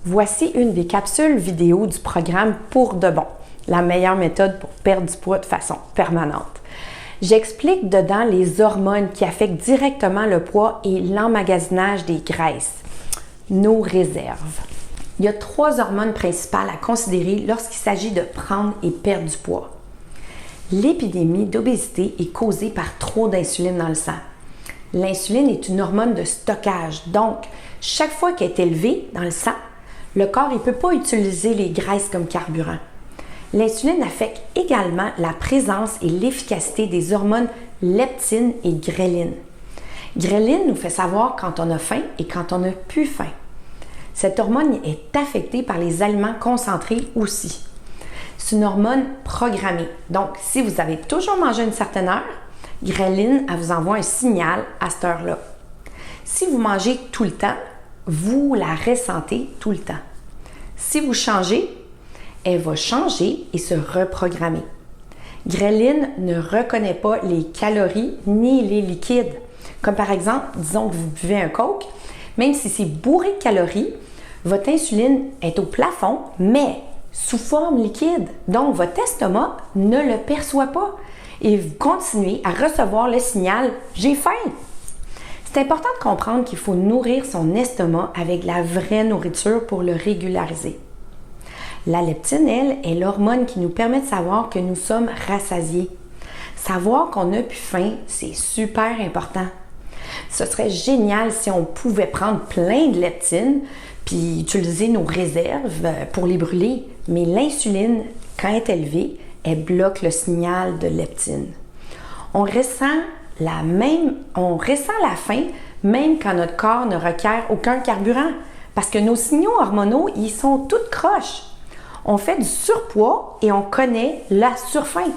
Voici une des capsules vidéo du programme Pour de bon, la meilleure méthode pour perdre du poids de façon permanente. J'explique dedans les hormones qui affectent directement le poids et l'emmagasinage des graisses, nos réserves. Il y a 3 hormones principales à considérer lorsqu'il s'agit de prendre et perdre du poids. L'épidémie d'obésité est causée par trop d'insuline dans le sang. L'insuline est une hormone de stockage, donc chaque fois qu'elle est élevée dans le sang, le corps ne peut pas utiliser les graisses comme carburant. L'insuline affecte également la présence et l'efficacité des hormones leptine et ghrelin. Ghrelin nous fait savoir quand on a faim et quand on n'a plus faim. Cette hormone est affectée par les aliments concentrés aussi. C'est une hormone programmée. Donc, si vous avez toujours mangé à une certaine heure, ghrelin, elle vous envoie un signal à cette heure-là. Si vous mangez tout le temps, vous la ressentez tout le temps. Si vous changez, elle va changer et se reprogrammer. Ghrelin ne reconnaît pas les calories ni les liquides. Comme par exemple, disons que vous buvez un Coke, même si c'est bourré de calories, votre insuline est au plafond, mais sous forme liquide. Donc, votre estomac ne le perçoit pas et vous continuez à recevoir le signal « j'ai faim ». C'est important de comprendre qu'il faut nourrir son estomac avec la vraie nourriture pour le régulariser. La leptine, elle, est l'hormone qui nous permet de savoir que nous sommes rassasiés. Savoir qu'on n'a plus faim, c'est super important. Ce serait génial si on pouvait prendre plein de leptine puis utiliser nos réserves pour les brûler. Mais l'insuline, quand elle est élevée, elle bloque le signal de leptine. On ressent la faim même quand notre corps ne requiert aucun carburant parce que nos signaux hormonaux, ils sont toutes croches. On fait du surpoids et on connaît la surfaim.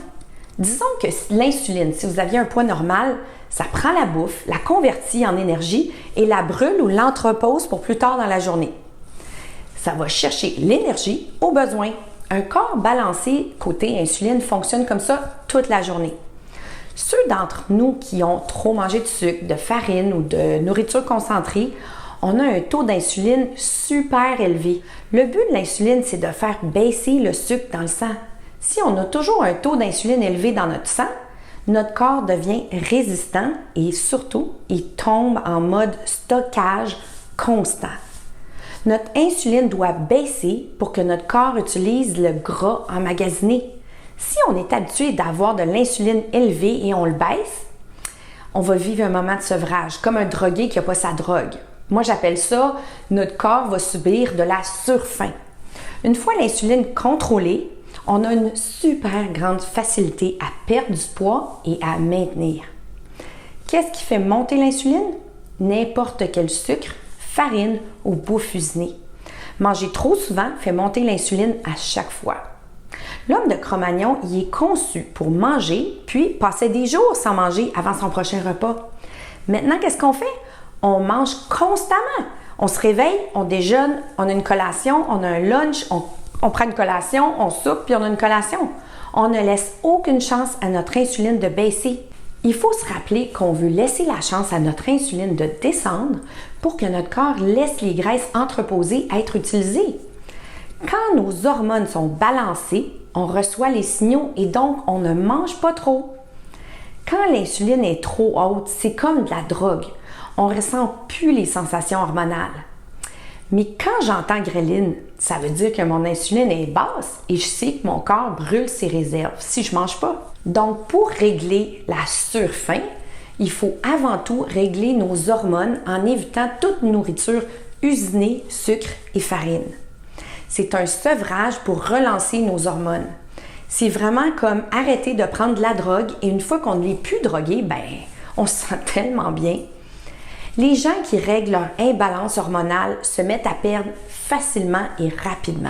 Disons que l'insuline, si vous aviez un poids normal, ça prend la bouffe, la convertit en énergie et la brûle ou l'entrepose pour plus tard dans la journée. Ça va chercher l'énergie au besoin. Un corps balancé côté insuline fonctionne comme ça toute la journée. Ceux d'entre nous qui ont trop mangé de sucre, de farine ou de nourriture concentrée, on a un taux d'insuline super élevé. Le but de l'insuline, c'est de faire baisser le sucre dans le sang. Si on a toujours un taux d'insuline élevé dans notre sang, notre corps devient résistant et surtout, il tombe en mode stockage constant. Notre insuline doit baisser pour que notre corps utilise le gras emmagasiné. Si on est habitué d'avoir de l'insuline élevée et on le baisse, on va vivre un moment de sevrage, comme un drogué qui n'a pas sa drogue. Moi, j'appelle ça « notre corps va subir de la surfaim ». Une fois l'insuline contrôlée, on a une super grande facilité à perdre du poids et à maintenir. Qu'est-ce qui fait monter l'insuline? N'importe quel sucre, farine ou bouffe usinée. Manger trop souvent fait monter l'insuline à chaque fois. L'homme de Cro-Magnon, il est conçu pour manger, puis passer des jours sans manger avant son prochain repas. Maintenant, qu'est-ce qu'on fait? On mange constamment. On se réveille, on déjeune, on a une collation, on a un lunch, on prend une collation, on soupe, puis on a une collation. On ne laisse aucune chance à notre insuline de baisser. Il faut se rappeler qu'on veut laisser la chance à notre insuline de descendre pour que notre corps laisse les graisses entreposées être utilisées. Quand nos hormones sont balancées, on reçoit les signaux et donc on ne mange pas trop. Quand l'insuline est trop haute, c'est comme de la drogue. On ne ressent plus les sensations hormonales. Mais quand j'entends ghrelin, ça veut dire que mon insuline est basse et je sais que mon corps brûle ses réserves si je ne mange pas. Donc, pour régler la surfaim, il faut avant tout régler nos hormones en évitant toute nourriture usinée, sucre et farine. C'est un sevrage pour relancer nos hormones. C'est vraiment comme arrêter de prendre de la drogue et une fois qu'on ne l'est plus drogué, on se sent tellement bien. Les gens qui règlent leur imbalance hormonale se mettent à perdre facilement et rapidement.